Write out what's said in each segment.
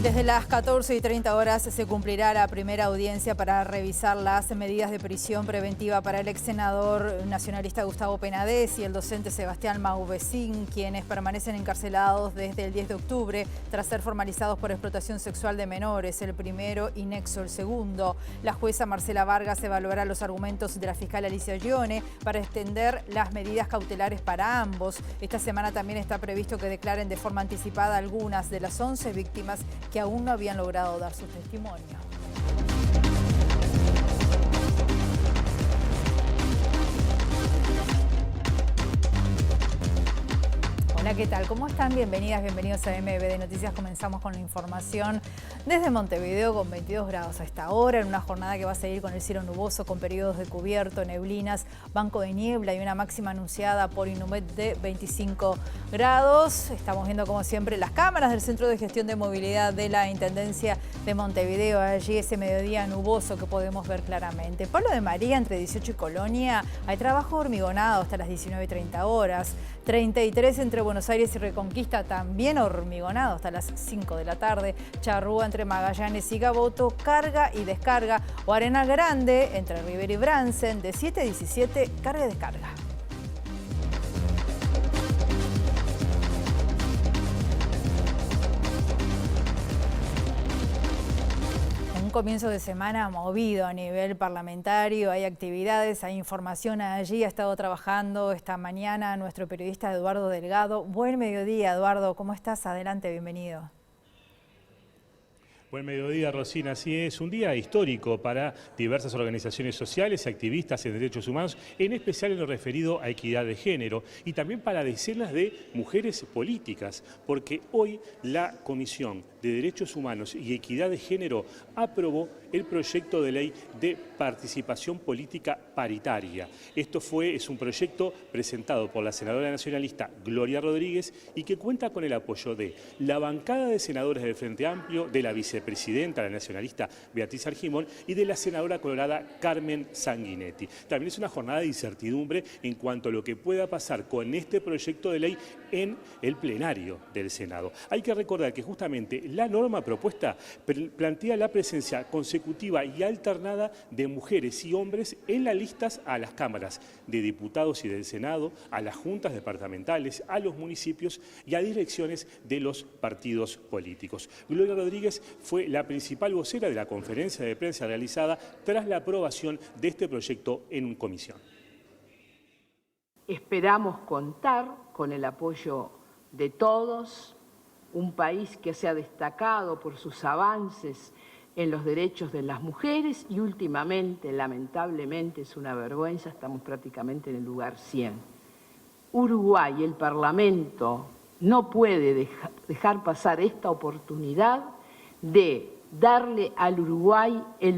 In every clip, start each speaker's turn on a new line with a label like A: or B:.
A: Desde las 14:30 horas se cumplirá la primera audiencia para revisar las medidas de prisión preventiva para el ex senador nacionalista Gustavo Penades y el docente Sebastián Mauvecín, quienes permanecen encarcelados desde el 10 de octubre tras ser formalizados por explotación sexual de menores, el primero y Nexo el segundo. La jueza Marcela Vargas evaluará los argumentos de la fiscal Alicia Gione para extender las medidas cautelares para ambos. Esta semana también está previsto que declaren de forma anticipada algunas de las 11 víctimas que aún no habían logrado dar su testimonio. Hola, ¿qué tal? ¿Cómo están? Bienvenidas, bienvenidos a MBD Noticias. Comenzamos con la información desde Montevideo con 22 grados a esta hora, en una jornada que va a seguir con el cielo nuboso, con periodos de cubierto, neblinas, banco de niebla y una máxima anunciada por Inumet de 25 grados. Estamos viendo, como siempre, las cámaras del Centro de Gestión de Movilidad de la Intendencia de Montevideo. Allí ese mediodía nuboso que podemos ver claramente. Pablo de María, entre 18 y Colonia, hay trabajo hormigonado hasta las 19:30 horas. 33 entre Buenos Aires y Reconquista, también hormigonado hasta las 5 de la tarde. Charrúa entre Magallanes y Gaboto, carga y descarga. O Arena Grande entre Rivera y Bransen, de 7 a 17, carga y descarga. Comienzo de semana movido a nivel parlamentario, hay actividades, hay información allí, ha estado trabajando esta mañana nuestro periodista Eduardo Delgado. Buen mediodía, Eduardo, ¿cómo estás? Adelante, bienvenido.
B: Buen mediodía, Rosina. Así es, un día histórico para diversas organizaciones sociales y activistas en derechos humanos, en especial en lo referido a equidad de género, y también para decenas de mujeres políticas, porque hoy la Comisión de Derechos Humanos y Equidad de Género aprobó el proyecto de ley de participación política paritaria. Es un proyecto presentado por la senadora nacionalista Gloria Rodríguez y que cuenta con el apoyo de la bancada de senadores del Frente Amplio, de la vicepresidenta, la nacionalista Beatriz Argimón, y de la senadora colorada Carmen Sanguinetti. También es una jornada de incertidumbre en cuanto a lo que pueda pasar con este proyecto de ley en el plenario del Senado. Hay que recordar que justamente la norma propuesta plantea la presencia consecutiva y alternada de mujeres y hombres en las listas a las cámaras de diputados y del Senado, a las juntas departamentales, a los municipios y a direcciones de los partidos políticos. Gloria Rodríguez fue la principal vocera de la conferencia de prensa realizada tras la aprobación de este proyecto en comisión.
C: Esperamos contar con el apoyo de todos, un país que se ha destacado por sus avances en los derechos de las mujeres y últimamente, lamentablemente, es una vergüenza, estamos prácticamente en el lugar 100. Uruguay, el Parlamento, no puede dejar pasar esta oportunidad de darle al Uruguay el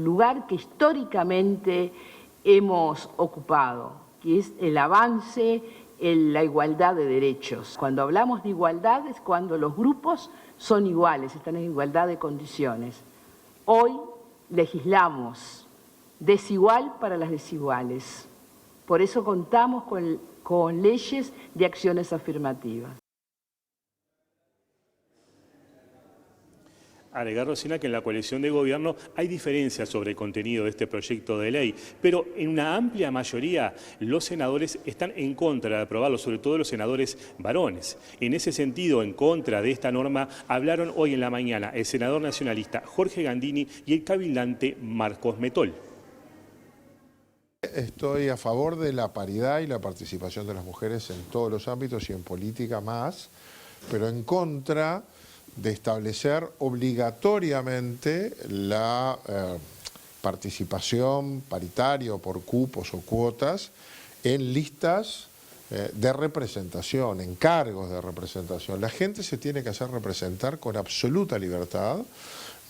C: lugar que históricamente hemos ocupado, que es el avance en la igualdad de derechos. Cuando hablamos de igualdad es cuando los grupos son iguales, están en igualdad de condiciones. Hoy legislamos desigual para las desiguales. Por eso contamos con leyes de acciones afirmativas.
B: Agregar, Rosina, que en la coalición de gobierno hay diferencias sobre el contenido de este proyecto de ley, pero en una amplia mayoría los senadores están en contra de aprobarlo, sobre todo los senadores varones. En ese sentido, en contra de esta norma, hablaron hoy en la mañana el senador nacionalista Jorge Gandini y el cabildante Marcos Metol.
D: Estoy a favor de la paridad y la participación de las mujeres en todos los ámbitos y en política más, pero en contra de establecer obligatoriamente la participación paritaria por cupos o cuotas en listas de representación, en cargos de representación. La gente se tiene que hacer representar con absoluta libertad.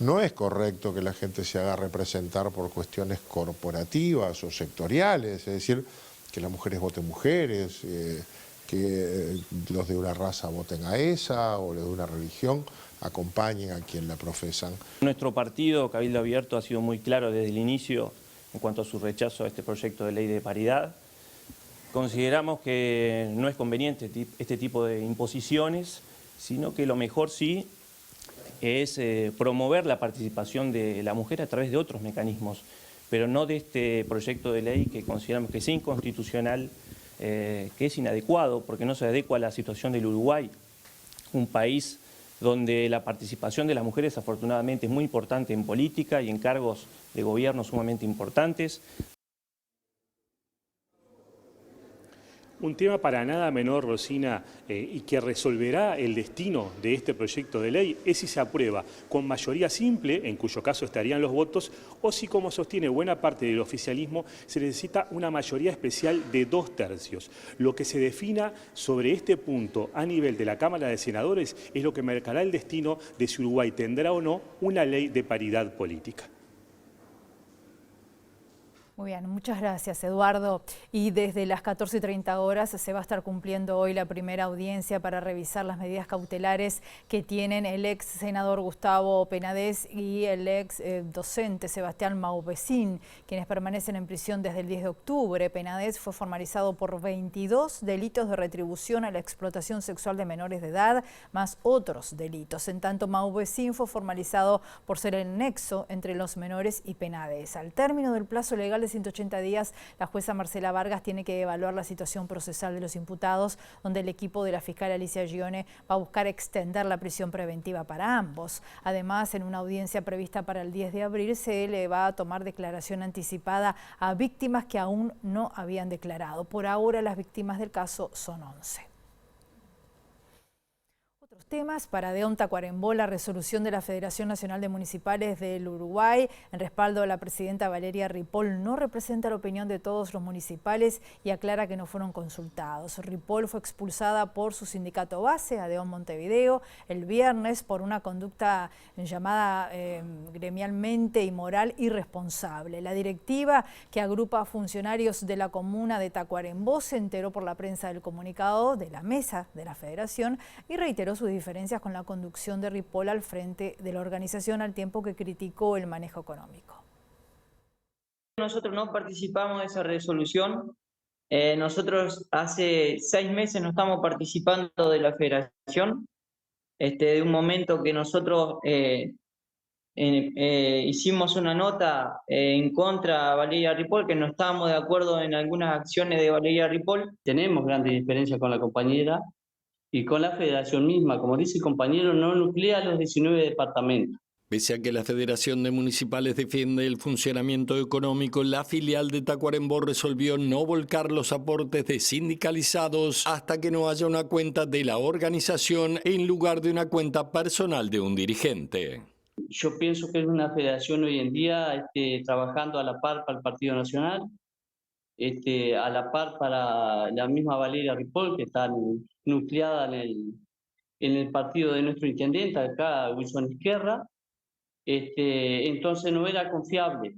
D: No es correcto que la gente se haga representar por cuestiones corporativas o sectoriales, es decir, que las mujeres voten mujeres, que los de una raza voten a esa o los de una religión acompañen a quien la profesan.
E: Nuestro partido, Cabildo Abierto, ha sido muy claro desde el inicio en cuanto a su rechazo a este proyecto de ley de paridad. Consideramos que no es conveniente este tipo de imposiciones, sino que lo mejor sí es promover la participación de la mujer a través de otros mecanismos, pero no de este proyecto de ley que consideramos que es inconstitucional, que es inadecuado, porque no se adecua a la situación del Uruguay, un país donde la participación de las mujeres afortunadamente es muy importante en política y en cargos de gobierno sumamente importantes.
B: Un tema para nada menor, Rosina, y que resolverá el destino de este proyecto de ley es si se aprueba con mayoría simple, en cuyo caso estarían los votos, o si, como sostiene buena parte del oficialismo, se necesita una mayoría especial de 2/3. Lo que se defina sobre este punto a nivel de la Cámara de Senadores es lo que marcará el destino de si Uruguay tendrá o no una ley de paridad política.
A: Muy bien, muchas gracias, Eduardo. Y desde las 14:30 horas se va a estar cumpliendo hoy la primera audiencia para revisar las medidas cautelares que tienen el ex senador Gustavo Penades y el ex docente Sebastián Maubecín, quienes permanecen en prisión desde el 10 de octubre. Penades fue formalizado por 22 delitos de retribución a la explotación sexual de menores de edad, más otros delitos. En tanto, Maubecín fue formalizado por ser el nexo entre los menores y Penades. Al término del plazo legal de 180 días, la jueza Marcela Vargas tiene que evaluar la situación procesal de los imputados, donde el equipo de la fiscal Alicia Gione va a buscar extender la prisión preventiva para ambos. Además, en una audiencia prevista para el 10 de abril, se le va a tomar declaración anticipada a víctimas que aún no habían declarado. Por ahora, las víctimas del caso son 11. Temas para Adeón Tacuarembó, la resolución de la Federación Nacional de Municipales del Uruguay en respaldo a la presidenta Valeria Ripoll no representa la opinión de todos los municipales y aclara que no fueron consultados. Ripoll fue expulsada por su sindicato base, Adeón Montevideo, el viernes por una conducta llamada gremialmente inmoral irresponsable. La directiva, que agrupa a funcionarios de la comuna de Tacuarembó, se enteró por la prensa del comunicado de la mesa de la Federación y reiteró su diferencias con la conducción de Ripoll al frente de la organización, al tiempo que criticó el manejo económico.
F: Nosotros no participamos de esa resolución. Nosotros hace 6 meses no estamos participando de la federación. De un momento que nosotros hicimos una nota en contra de Valeria Ripoll, que no estábamos de acuerdo en algunas acciones de Valeria Ripoll.
G: Tenemos grandes diferencias con la compañera y con la federación misma. Como dice el compañero, no nuclea los 19 departamentos.
H: Pese a que la Federación de Municipales defiende el funcionamiento económico, la filial de Tacuarembó resolvió no volcar los aportes de sindicalizados hasta que no haya una cuenta de la organización en lugar de una cuenta personal de un dirigente.
G: Yo pienso que es una federación hoy en día trabajando a la par para el Partido Nacional, a la par para la misma Valeria Ripoll, que está nucleada en el partido de nuestro intendente, acá Wilson Izquierda. Entonces no era confiable,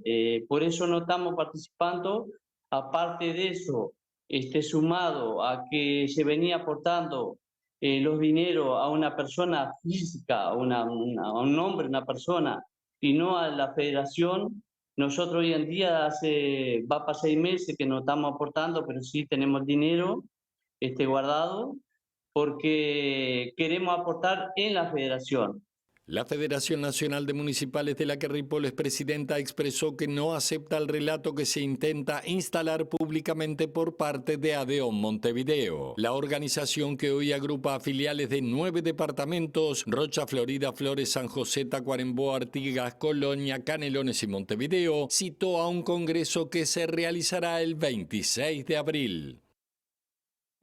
G: por eso no estamos participando. Aparte de eso, sumado a que se venía aportando los dineros a una persona física, a un hombre, una persona, y no a la federación. Nosotros hoy en día va para 6 meses que no estamos aportando, pero sí tenemos dinero guardado porque queremos aportar en la federación.
H: La Federación Nacional de Municipales, de la que Ripoll es presidenta, expresó que no acepta el relato que se intenta instalar públicamente por parte de Adeón Montevideo. La organización, que hoy agrupa a filiales de 9 departamentos, Rocha, Florida, Flores, San José, Tacuarembó, Artigas, Colonia, Canelones y Montevideo, citó a un congreso que se realizará el 26 de abril.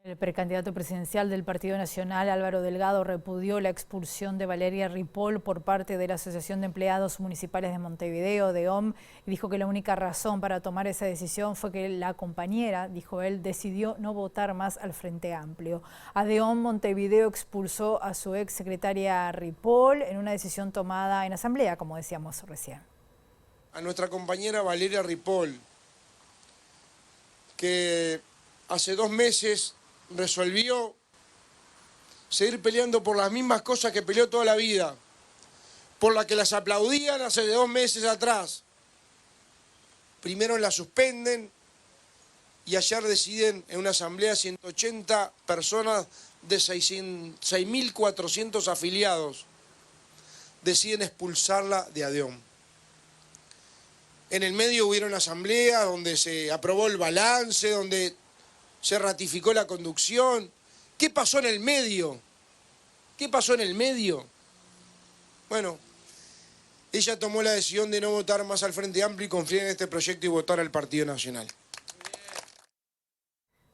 A: El precandidato presidencial del Partido Nacional, Álvaro Delgado, repudió la expulsión de Valeria Ripoll por parte de la Asociación de Empleados Municipales de Montevideo, ADEOM, y dijo que la única razón para tomar esa decisión fue que la compañera, dijo él, decidió no votar más al Frente Amplio. ADEOM Montevideo expulsó a su ex secretaria Ripoll en una decisión tomada en asamblea, como decíamos recién.
I: A nuestra compañera Valeria Ripoll, que hace 2 meses resolvió seguir peleando por las mismas cosas que peleó toda la vida, por las que las aplaudían hace 2 meses atrás. Primero la suspenden y ayer deciden en una asamblea 180 personas de 6.400 afiliados deciden expulsarla de ADEOM. En el medio hubieron asambleas donde se aprobó el balance, donde se ratificó la conducción. ¿Qué pasó en el medio? ¿Qué pasó en el medio? Bueno, ella tomó la decisión de no votar más al Frente Amplio y confiar en este proyecto y votar al Partido Nacional.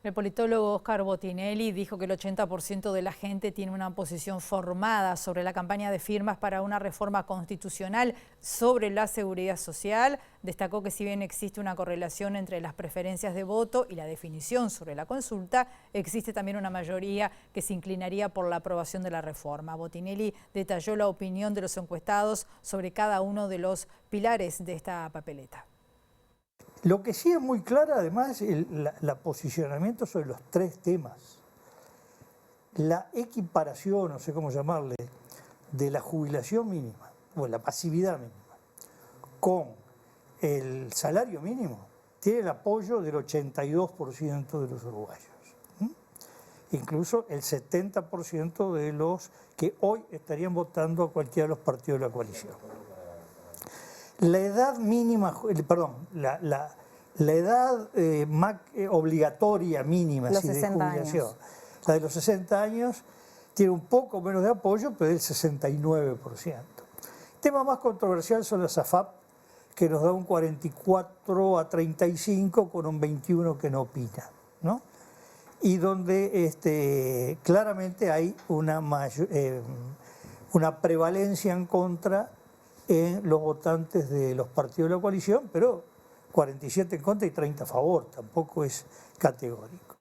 A: El politólogo Oscar Botinelli dijo que el 80% de la gente tiene una posición formada sobre la campaña de firmas para una reforma constitucional sobre la seguridad social. Destacó que si bien existe una correlación entre las preferencias de voto y la definición sobre la consulta, existe también una mayoría que se inclinaría por la aprobación de la reforma. Botinelli detalló la opinión de los encuestados sobre cada uno de los pilares de esta papeleta.
J: Lo que sí es muy clara, además, es el posicionamiento sobre los tres temas. La equiparación, no sé cómo llamarle, de la jubilación mínima, o la pasividad mínima, con el salario mínimo, tiene el apoyo del 82% de los uruguayos. Incluso el 70% de los que hoy estarían votando a cualquiera de los partidos de la coalición. La edad mínima, perdón, la edad obligatoria mínima de jubilación, la de los 60 años, tiene un poco menos de apoyo, pero es del 69%. El tema más controversial son las AFAP, que nos da un 44 a 35 con un 21 que no opina, ¿no? Y donde claramente hay una prevalencia en contra en los votantes de los partidos de la coalición, pero 47 en contra y 30 a favor, tampoco es categórico.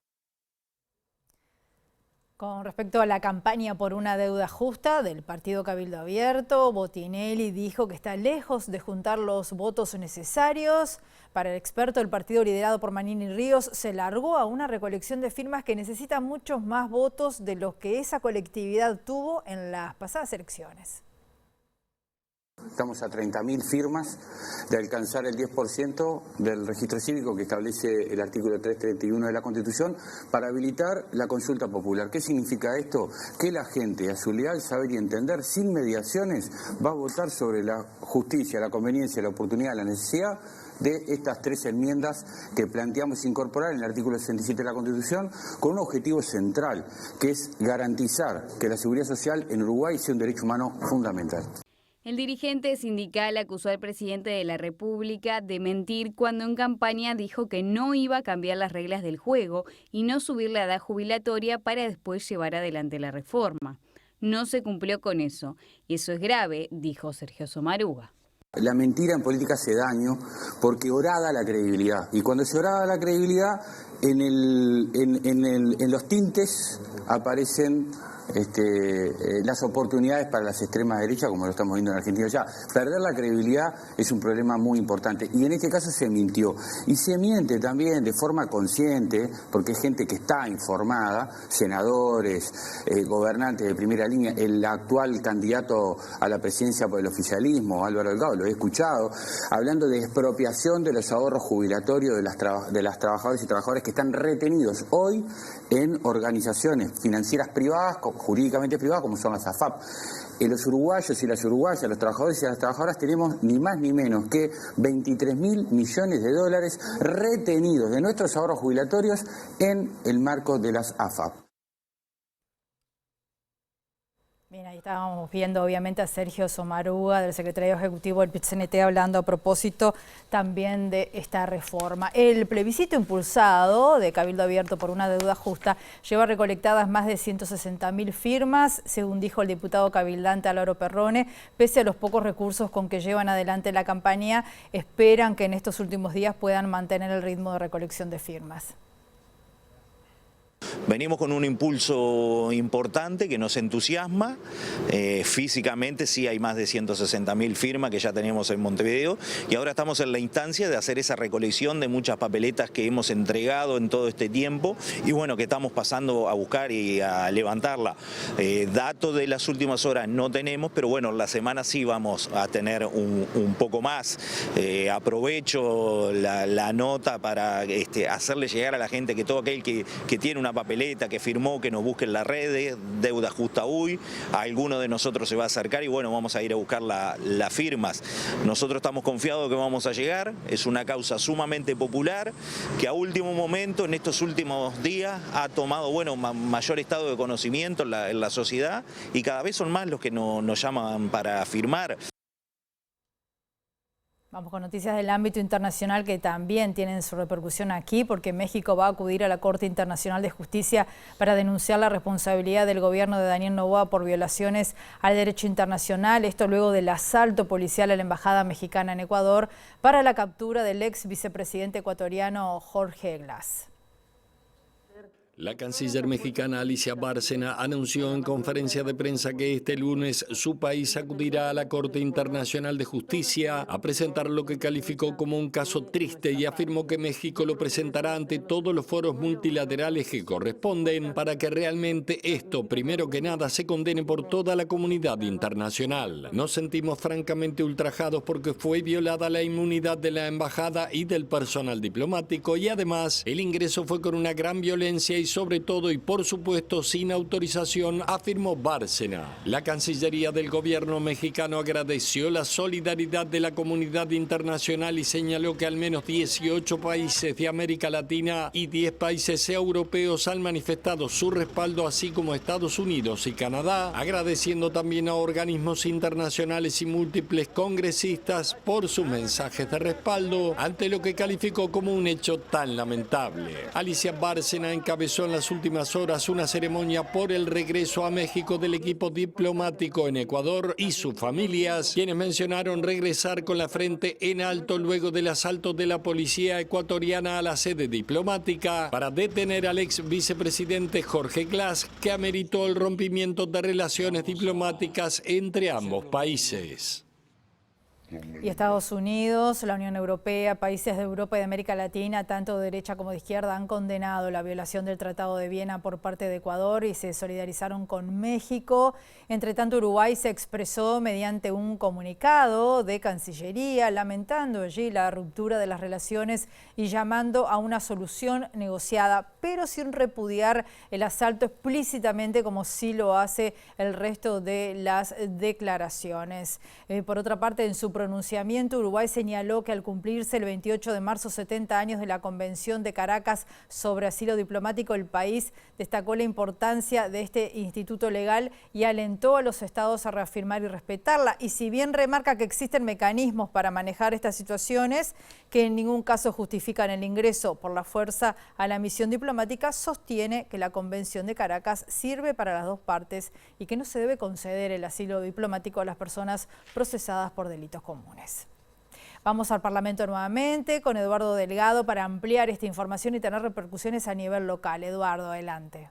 A: Con respecto a la campaña por una deuda justa del partido Cabildo Abierto, Botinelli dijo que está lejos de juntar los votos necesarios. Para el experto, el partido liderado por Manini Ríos se largó a una recolección de firmas que necesita muchos más votos de los que esa colectividad tuvo en las pasadas elecciones.
K: Estamos a 30.000 firmas de alcanzar el 10% del registro cívico que establece el artículo 331 de la Constitución para habilitar la consulta popular. ¿Qué significa esto? Que la gente, a su leal saber y entender, sin mediaciones, va a votar sobre la justicia, la conveniencia, la oportunidad, la necesidad de estas tres enmiendas que planteamos incorporar en el artículo 67 de la Constitución con un objetivo central, que es garantizar que la seguridad social en Uruguay sea un derecho humano fundamental.
L: El dirigente sindical acusó al presidente de la República de mentir cuando en campaña dijo que no iba a cambiar las reglas del juego y no subir la edad jubilatoria para después llevar adelante la reforma. No se cumplió con eso, y eso es grave, dijo Sergio Somaruga.
K: La mentira en política hace daño porque orada la credibilidad, y cuando se orada la credibilidad, en los tintes aparecen las oportunidades para las extremas derechas, como lo estamos viendo en Argentina ya. Perder la credibilidad es un problema muy importante, y en este caso se mintió, y se miente también de forma consciente, porque hay gente que está informada, senadores, gobernantes de primera línea, el actual candidato a la presidencia por el oficialismo, Álvaro Delgado, lo he escuchado, hablando de expropiación de los ahorros jubilatorios de las trabajadoras y trabajadores que están retenidos hoy en organizaciones financieras privadas, jurídicamente privadas, como son las AFAP. Los uruguayos y las uruguayas, los trabajadores y las trabajadoras, tenemos ni más ni menos que 23.000 millones de dólares retenidos de nuestros ahorros jubilatorios en el marco de las AFAP.
A: Bien, ahí estábamos viendo obviamente a Sergio Somaruga, del secretario ejecutivo del PIT-CNT, hablando a propósito también de esta reforma. El plebiscito impulsado de Cabildo Abierto por una deuda justa lleva recolectadas más de 160.000 firmas, según dijo el diputado cabildante Álvaro Perrone. Pese a los pocos recursos con que llevan adelante la campaña, esperan que en estos últimos días puedan mantener el ritmo de recolección de firmas.
M: Venimos con un impulso importante que nos entusiasma. Físicamente sí hay más de 160.000 firmas que ya tenemos en Montevideo, y ahora estamos en la instancia de hacer esa recolección de muchas papeletas que hemos entregado en todo este tiempo, y bueno, que estamos pasando a buscar y a levantarla. Datos de las últimas horas no tenemos, pero bueno, la semana sí vamos a tener un poco más. Aprovecho la nota para hacerle llegar a la gente que todo aquel que tiene una papeleta, que firmó, que nos busque en la red, Deuda Justa UI, a alguno de nosotros se va a acercar y bueno, vamos a ir a buscar las firmas. Nosotros estamos confiados que vamos a llegar, es una causa sumamente popular, que a último momento, en estos últimos días, ha tomado mayor estado de conocimiento en la sociedad y cada vez son más los que nos llaman para firmar.
A: Vamos con noticias del ámbito internacional que también tienen su repercusión aquí, porque México va a acudir a la Corte Internacional de Justicia para denunciar la responsabilidad del gobierno de Daniel Noboa por violaciones al derecho internacional. Esto luego del asalto policial a la embajada mexicana en Ecuador para la captura del ex vicepresidente ecuatoriano Jorge Glass.
H: La canciller mexicana Alicia Bárcena anunció en conferencia de prensa que este lunes su país acudirá a la Corte Internacional de Justicia a presentar lo que calificó como un caso triste y afirmó que México lo presentará ante todos los foros multilaterales que corresponden para que realmente esto, primero que nada, se condene por toda la comunidad internacional. Nos sentimos francamente ultrajados porque fue violada la inmunidad de la embajada y del personal diplomático y además el ingreso fue con una gran violencia y sobre todo y por supuesto sin autorización, afirmó Bárcena. La Cancillería del gobierno mexicano agradeció la solidaridad de la comunidad internacional y señaló que al menos 18 países de América Latina y 10 países europeos han manifestado su respaldo, así como Estados Unidos y Canadá, agradeciendo también a organismos internacionales y múltiples congresistas por sus mensajes de respaldo ante lo que calificó como un hecho tan lamentable. Alicia Bárcena encabezó en las últimas horas una ceremonia por el regreso a México del equipo diplomático en Ecuador y sus familias, quienes mencionaron regresar con la frente en alto luego del asalto de la policía ecuatoriana a la sede diplomática para detener al ex vicepresidente Jorge Glass, que ameritó el rompimiento de relaciones diplomáticas entre ambos países.
A: Y Estados Unidos, la Unión Europea, países de Europa y de América Latina, tanto de derecha como de izquierda, han condenado la violación del Tratado de Viena por parte de Ecuador y se solidarizaron con México. Entre tanto, Uruguay se expresó mediante un comunicado de Cancillería, lamentando allí la ruptura de las relaciones y llamando a una solución negociada, pero sin repudiar el asalto explícitamente como sí lo hace el resto de las declaraciones. Por otra parte, en su pronunciamiento, Uruguay señaló que al cumplirse el 28 de marzo 70 años de la Convención de Caracas sobre asilo diplomático, el país destacó la importancia de este instituto legal y alentó a los estados a reafirmar y respetarla. Y si bien remarca que existen mecanismos para manejar estas situaciones, que en ningún caso justifican el ingreso por la fuerza a la misión diplomática, sostiene que la Convención de Caracas sirve para las dos partes y que no se debe conceder el asilo diplomático a las personas procesadas por delitos comunes. Vamos al Parlamento nuevamente con Eduardo Delgado para ampliar esta información y tener repercusiones a nivel local. Eduardo, adelante.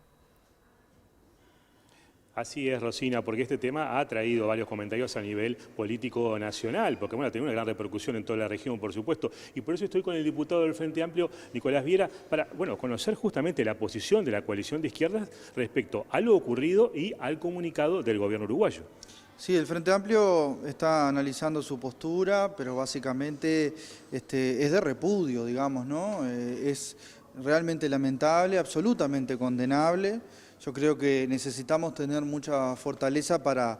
B: Así es, Rosina, porque este tema ha traído varios comentarios a nivel político nacional, porque bueno, ha tenido una gran repercusión en toda la región, por supuesto, y por eso estoy con el diputado del Frente Amplio, Nicolás Viera, para conocer justamente la posición de la coalición de izquierdas respecto a lo ocurrido y al comunicado del gobierno uruguayo.
N: Sí, el Frente Amplio está analizando su postura, pero básicamente es de repudio, digamos, ¿no? Es realmente lamentable, absolutamente condenable. Yo creo que necesitamos tener mucha fortaleza para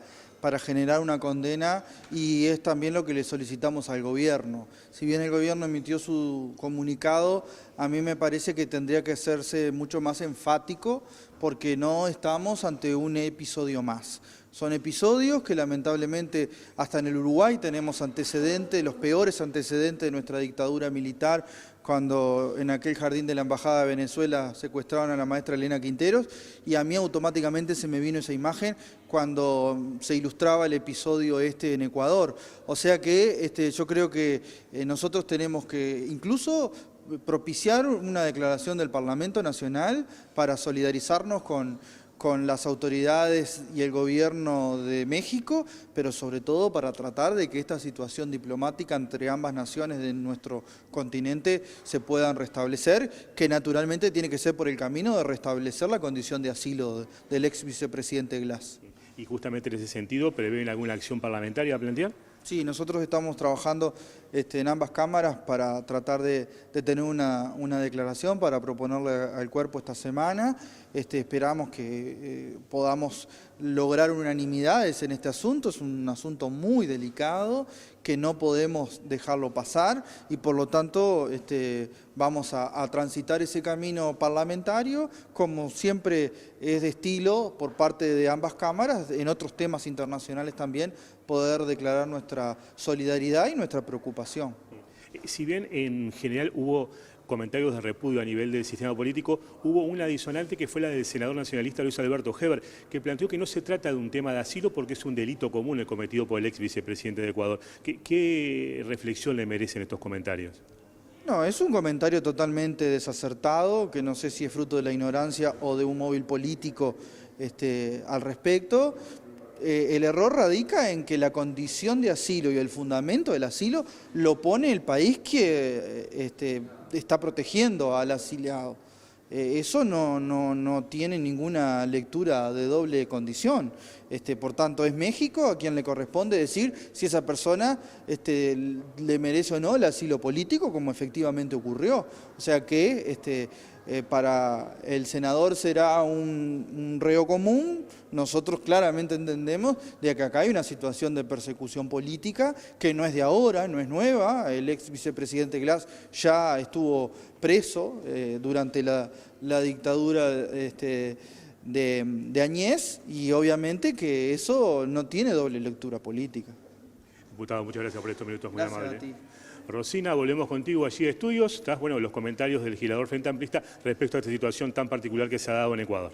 N: generar una condena y es también lo que le solicitamos al gobierno. Si bien el gobierno emitió su comunicado, a mí me parece que tendría que hacerse mucho más enfático porque no estamos ante un episodio más. Son episodios que lamentablemente hasta en el Uruguay tenemos antecedentes, los peores antecedentes de nuestra dictadura militar, cuando en aquel jardín de la Embajada de Venezuela secuestraron a la maestra Elena Quinteros, y a mí automáticamente se me vino esa imagen cuando se ilustraba el episodio en Ecuador. O sea que yo creo que nosotros tenemos que incluso propiciar una declaración del Parlamento Nacional para solidarizarnos con las autoridades y el gobierno de México, pero sobre todo para tratar de que esta situación diplomática entre ambas naciones de nuestro continente se puedan restablecer, que naturalmente tiene que ser por el camino de restablecer la condición de asilo del ex vicepresidente Glass.
B: Y justamente en ese sentido, ¿prevén alguna acción parlamentaria a plantear?
N: Sí, nosotros estamos trabajando en ambas cámaras para tratar de tener una declaración para proponerle al cuerpo esta semana. Esperamos que podamos lograr unanimidades en este asunto. Es un asunto muy delicado que no podemos dejarlo pasar y por lo tanto vamos a transitar ese camino parlamentario como siempre es de estilo por parte de ambas cámaras, en otros temas internacionales también poder declarar nuestra solidaridad y nuestra preocupación.
B: Si bien en general hubo comentarios de repudio a nivel del sistema político, hubo una disonante que fue la del senador nacionalista Luis Alberto Heber, que planteó que no se trata de un tema de asilo porque es un delito común el cometido por el ex vicepresidente de Ecuador. ¿Qué reflexión le merecen estos comentarios?
N: No, es un comentario totalmente desacertado, que no sé si es fruto de la ignorancia o de un móvil político al respecto. El error radica en que la condición de asilo y el fundamento del asilo lo pone el país que está protegiendo al asiliado. Eso no tiene ninguna lectura de doble condición. Por tanto, es México a quien le corresponde decir si esa persona le merece o no el asilo político, como efectivamente ocurrió. O sea que para el senador será un reo común. Nosotros claramente entendemos de que acá hay una situación de persecución política que no es de ahora, no es nueva. El ex vicepresidente Glass ya estuvo preso durante la dictadura de Añez y obviamente que eso no tiene doble lectura política.
B: Diputado, muchas gracias por estos minutos muy
N: Gracias
B: amables.
N: a ti.
B: Rosina, volvemos contigo allí a estudios, tras los comentarios del legislador Frente Amplista respecto a esta situación tan particular que se ha dado en Ecuador.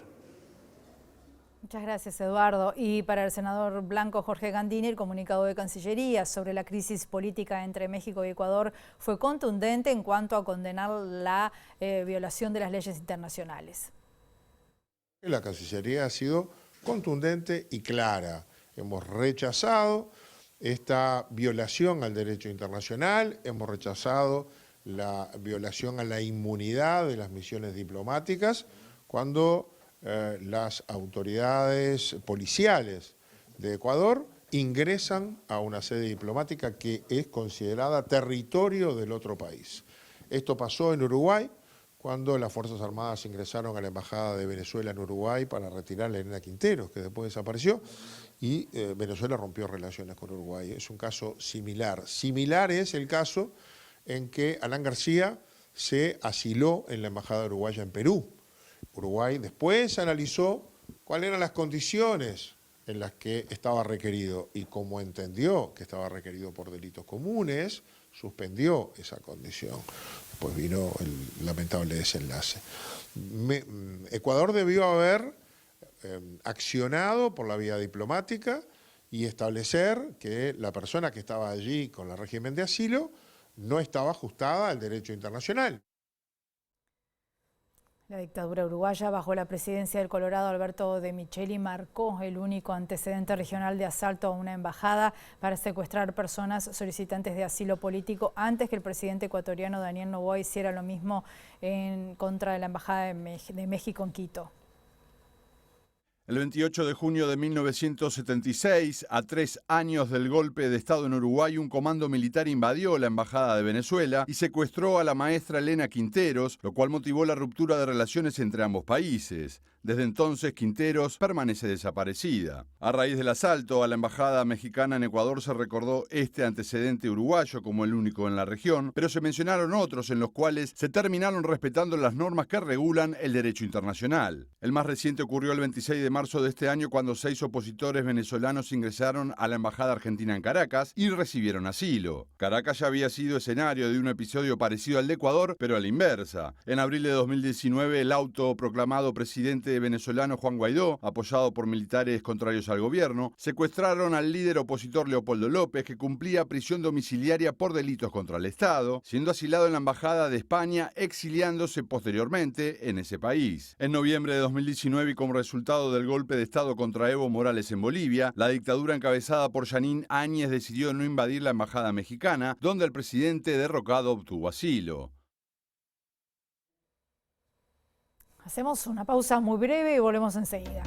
A: Muchas gracias, Eduardo. Y para el senador blanco Jorge Gandini, el comunicado de Cancillería sobre la crisis política entre México y Ecuador fue contundente en cuanto a condenar la violación de las leyes internacionales.
D: La Cancillería ha sido contundente y clara. Hemos rechazado esta violación al derecho internacional, hemos rechazado la violación a la inmunidad de las misiones diplomáticas cuando las autoridades policiales de Ecuador ingresan a una sede diplomática que es considerada territorio del otro país. Esto pasó en Uruguay, cuando las Fuerzas Armadas ingresaron a la Embajada de Venezuela en Uruguay para retirar a Elena Quinteros, que después desapareció, y Venezuela rompió relaciones con Uruguay. Es un caso similar. Similar es el caso en que Alan García se asiló en la Embajada Uruguaya en Perú. Uruguay después analizó cuáles eran las condiciones en las que estaba requerido y como entendió que estaba requerido por delitos comunes, suspendió esa condición. Después vino el lamentable desenlace. Ecuador debió haber accionado por la vía diplomática y establecer que la persona que estaba allí con el régimen de asilo no estaba ajustada al derecho internacional.
A: La dictadura uruguaya, bajo la presidencia del Colorado Alberto de Micheli, marcó el único antecedente regional de asalto a una embajada para secuestrar personas solicitantes de asilo político antes que el presidente ecuatoriano Daniel Noboa hiciera lo mismo en contra de la Embajada de México en Quito.
O: El 28 de junio de 1976, a 3 años del golpe de Estado en Uruguay, un comando militar invadió la Embajada de Venezuela y secuestró a la maestra Elena Quinteros, lo cual motivó la ruptura de relaciones entre ambos países. Desde entonces, Quinteros permanece desaparecida. A raíz del asalto a la embajada mexicana en Ecuador se recordó este antecedente uruguayo como el único en la región, pero se mencionaron otros en los cuales se terminaron respetando las normas que regulan el derecho internacional. El más reciente ocurrió el 26 de marzo de este año cuando 6 opositores venezolanos ingresaron a la embajada argentina en Caracas y recibieron asilo. Caracas ya había sido escenario de un episodio parecido al de Ecuador, pero a la inversa. En abril de 2019, el autoproclamado presidente venezolano Juan Guaidó, apoyado por militares contrarios al gobierno, secuestraron al líder opositor Leopoldo López, que cumplía prisión domiciliaria por delitos contra el Estado, siendo asilado en la Embajada de España, exiliándose posteriormente en ese país. En noviembre de 2019, y como resultado del golpe de Estado contra Evo Morales en Bolivia, la dictadura encabezada por Jeanine Áñez decidió no invadir la embajada mexicana, donde el presidente derrocado obtuvo asilo.
A: Hacemos una pausa muy breve y volvemos enseguida.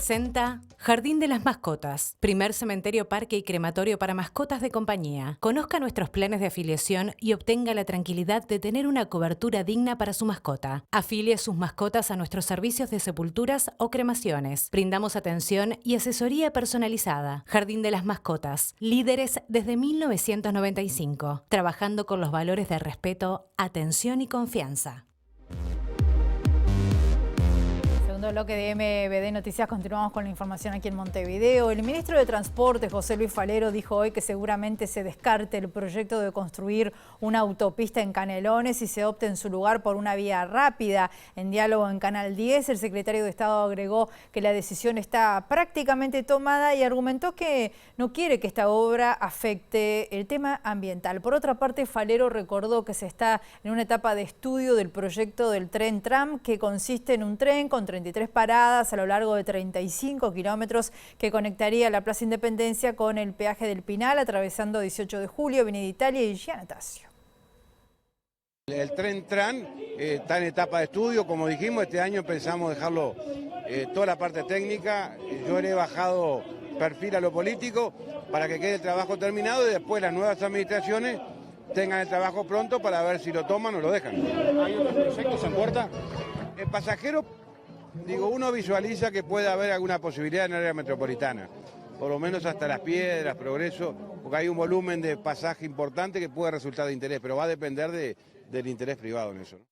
P: presenta Jardín de las Mascotas, primer cementerio, parque y crematorio para mascotas de compañía. Conozca nuestros planes de afiliación y obtenga la tranquilidad de tener una cobertura digna para su mascota. Afilie sus mascotas a nuestros servicios de sepulturas o cremaciones. Brindamos atención y asesoría personalizada. Jardín de las Mascotas, líderes desde 1995, trabajando con los valores de respeto, atención y confianza.
A: Segundo bloque de MVD Noticias, continuamos con la información aquí en Montevideo. El ministro de Transporte, José Luis Falero, dijo hoy que seguramente se descarte el proyecto de construir una autopista en Canelones y se opte en su lugar por una vía rápida. En diálogo en Canal 10, el secretario de Estado agregó que la decisión está prácticamente tomada y argumentó que no quiere que esta obra afecte el tema ambiental. Por otra parte, Falero recordó que se está en una etapa de estudio del proyecto del tren tram, que consiste en un tren con 33 paradas a lo largo de 35 kilómetros que conectaría la Plaza Independencia con el peaje del Pinal, atravesando 18 de Julio, Avenida Italia y Giannatasio.
Q: El tren tram está en etapa de estudio, como dijimos, este año pensamos dejarlo toda la parte técnica. Yo le he bajado perfil a lo político para que quede el trabajo terminado y después las nuevas administraciones tengan el trabajo pronto para ver si lo toman o lo dejan. ¿Hay otros proyectos en puerta? El pasajero, digo, uno visualiza que puede haber alguna posibilidad en el área metropolitana, por lo menos hasta Las Piedras, Progreso, porque hay un volumen de pasaje importante que puede resultar de interés, pero va a depender del interés privado en eso, ¿no?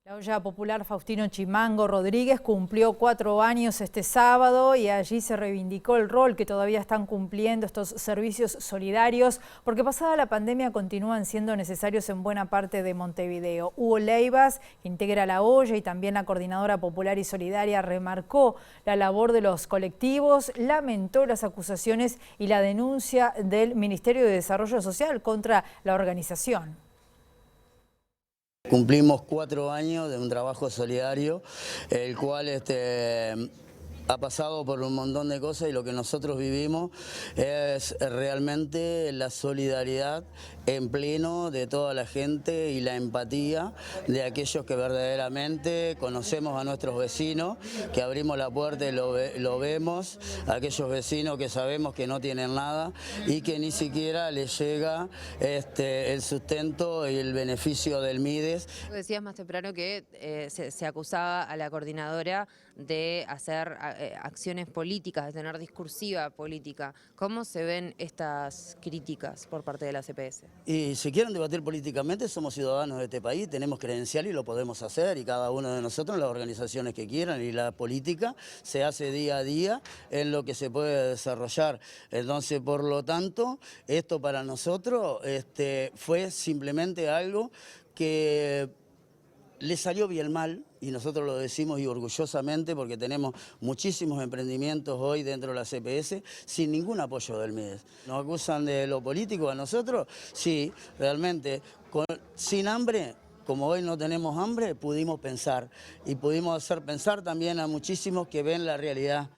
A: La olla popular Faustino Chimango Rodríguez cumplió 4 años este sábado y allí se reivindicó el rol que todavía están cumpliendo estos servicios solidarios, porque pasada la pandemia continúan siendo necesarios en buena parte de Montevideo. Hugo Leivas, que integra la olla, y también la Coordinadora Popular y Solidaria, remarcó la labor de los colectivos, lamentó las acusaciones y la denuncia del Ministerio de Desarrollo Social contra la organización.
R: Cumplimos 4 años de un trabajo solidario, el cual ha pasado por un montón de cosas y lo que nosotros vivimos es realmente la solidaridad en pleno de toda la gente y la empatía de aquellos que verdaderamente conocemos a nuestros vecinos, que abrimos la puerta y lo vemos, aquellos vecinos que sabemos que no tienen nada y que ni siquiera les llega el sustento y el beneficio del MIDES.
S: Decías más temprano que se acusaba a la coordinadora de hacer acciones políticas, de tener discursiva política. ¿Cómo se ven estas críticas por parte de la CPS?
R: Y si quieren debatir políticamente, somos ciudadanos de este país, tenemos credencial y lo podemos hacer, y cada uno de nosotros, las organizaciones que quieran, y la política se hace día a día en lo que se puede desarrollar. Entonces, por lo tanto, esto para nosotros fue simplemente algo que le salió bien mal, y nosotros lo decimos y orgullosamente porque tenemos muchísimos emprendimientos hoy dentro de la CPS sin ningún apoyo del MIDES. ¿Nos acusan de lo político a nosotros? Sí, realmente, sin hambre, como hoy no tenemos hambre, pudimos pensar y pudimos hacer pensar también a muchísimos que ven la realidad.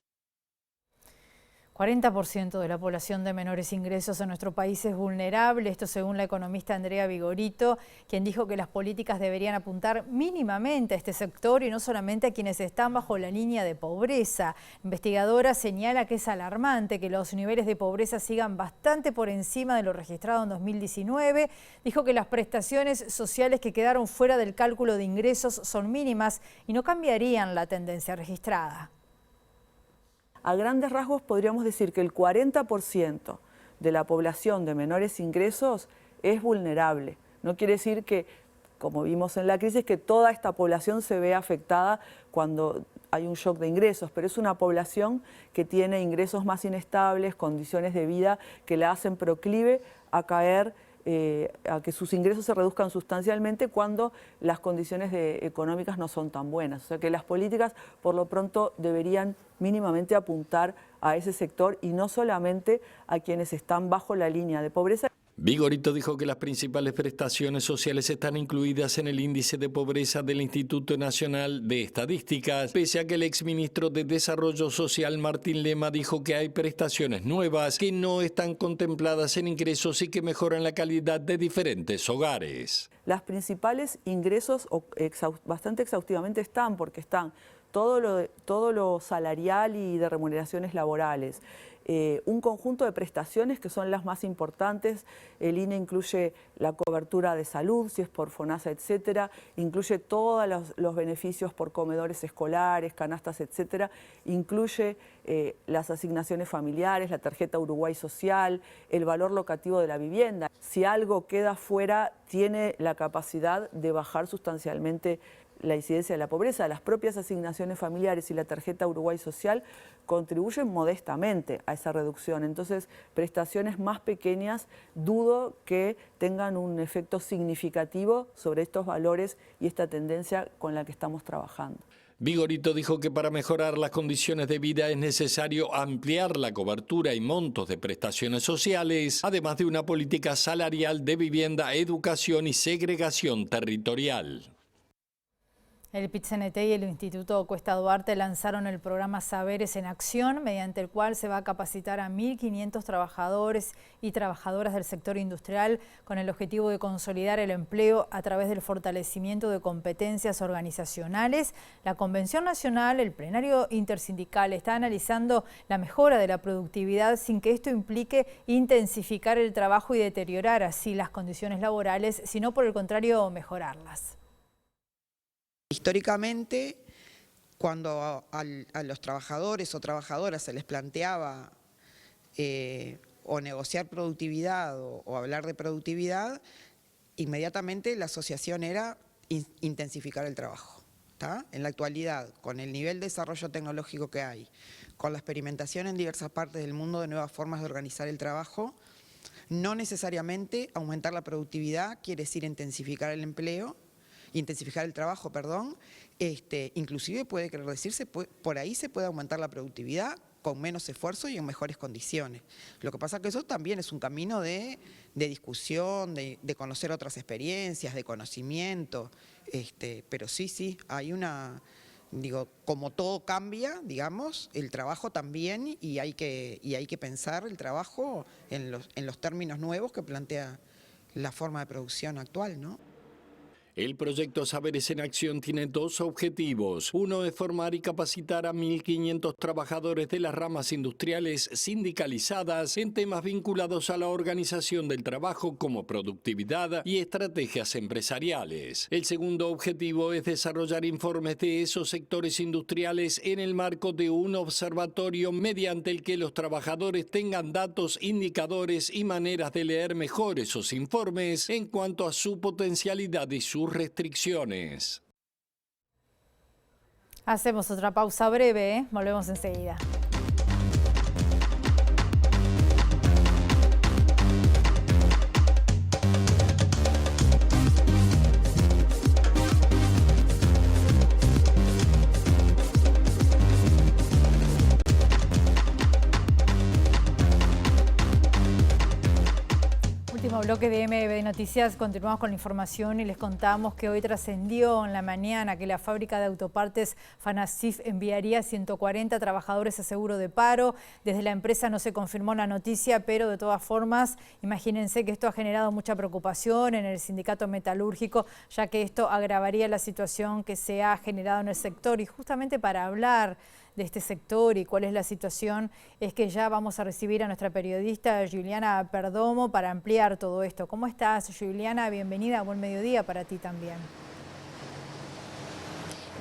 A: 40% de la población de menores ingresos en nuestro país es vulnerable, esto según la economista Andrea Vigorito, quien dijo que las políticas deberían apuntar mínimamente a este sector y no solamente a quienes están bajo la línea de pobreza. La investigadora señala que es alarmante que los niveles de pobreza sigan bastante por encima de lo registrado en 2019. Dijo que las prestaciones sociales que quedaron fuera del cálculo de ingresos son mínimas y no cambiarían la tendencia registrada.
T: A grandes rasgos podríamos decir que el 40% de la población de menores ingresos es vulnerable. No quiere decir que, como vimos en la crisis, que toda esta población se ve afectada cuando hay un shock de ingresos, pero es una población que tiene ingresos más inestables, condiciones de vida que la hacen proclive a caer, a que sus ingresos se reduzcan sustancialmente cuando las condiciones económicas no son tan buenas. O sea que las políticas por lo pronto deberían mínimamente apuntar a ese sector y no solamente a quienes están bajo la línea de pobreza.
H: Vigorito dijo que las principales prestaciones sociales están incluidas en el índice de pobreza del Instituto Nacional de Estadísticas, pese a que el exministro de Desarrollo Social Martín Lema dijo que hay prestaciones nuevas que no están contempladas en ingresos y que mejoran la calidad de diferentes hogares.
T: Las principales ingresos bastante exhaustivamente están, porque están todo lo salarial y de remuneraciones laborales. Un conjunto de prestaciones que son las más importantes. El INE incluye la cobertura de salud, si es por FONASA, etcétera, incluye todos los beneficios por comedores escolares, canastas, etcétera, incluye las asignaciones familiares, la tarjeta Uruguay Social, el valor locativo de la vivienda. Si algo queda fuera, tiene la capacidad de bajar sustancialmente la incidencia de la pobreza. Las propias asignaciones familiares y la tarjeta Uruguay Social contribuyen modestamente a esa reducción. Entonces, prestaciones más pequeñas dudo que tengan un efecto significativo sobre estos valores y esta tendencia con la que estamos trabajando.
H: Vigorito dijo que para mejorar las condiciones de vida es necesario ampliar la cobertura y montos de prestaciones sociales, además de una política salarial de vivienda, educación y segregación territorial.
A: El PIT-CNT y el Instituto Cuesta Duarte lanzaron el programa Saberes en Acción, mediante el cual se va a capacitar a 1.500 trabajadores y trabajadoras del sector industrial con el objetivo de consolidar el empleo a través del fortalecimiento de competencias organizacionales. La Convención Nacional, el plenario intersindical, está analizando la mejora de la productividad sin que esto implique intensificar el trabajo y deteriorar así las condiciones laborales, sino por el contrario mejorarlas.
U: Históricamente, cuando a los trabajadores o trabajadoras se les planteaba o negociar productividad o hablar de productividad, inmediatamente la asociación era intensificar el trabajo. ¿Tá? En la actualidad, con el nivel de desarrollo tecnológico que hay, con la experimentación en diversas partes del mundo de nuevas formas de organizar el trabajo, no necesariamente aumentar la productividad quiere decir intensificar el empleo, intensificar el trabajo, perdón, inclusive puede querer decirse, por ahí se puede aumentar la productividad con menos esfuerzo y en mejores condiciones. Lo que pasa es que eso también es un camino de discusión, de conocer otras experiencias, de conocimiento, pero sí, hay una, como todo cambia, digamos, el trabajo también y hay que pensar el trabajo en los términos nuevos que plantea la forma de producción actual, ¿no?
H: El proyecto Saberes en Acción tiene dos objetivos. Uno es formar y capacitar a 1.500 trabajadores de las ramas industriales sindicalizadas en temas vinculados a la organización del trabajo como productividad y estrategias empresariales. El segundo objetivo es desarrollar informes de esos sectores industriales en el marco de un observatorio mediante el que los trabajadores tengan datos, indicadores y maneras de leer mejor esos informes en cuanto a su potencialidad y sus restricciones.
A: Hacemos otra pausa breve, volvemos enseguida. Último bloque de MB Noticias, continuamos con la información y les contamos que hoy trascendió en la mañana que la fábrica de autopartes Fanacif enviaría 140 trabajadores a seguro de paro. Desde la empresa no se confirmó la noticia, pero de todas formas, imagínense que esto ha generado mucha preocupación en el sindicato metalúrgico, ya que esto agravaría la situación que se ha generado en el sector. Y justamente para hablar de este sector y cuál es la situación, es que ya vamos a recibir a nuestra periodista Juliana Perdomo para ampliar todo esto. ¿Cómo estás, Juliana? Bienvenida, buen mediodía para ti también.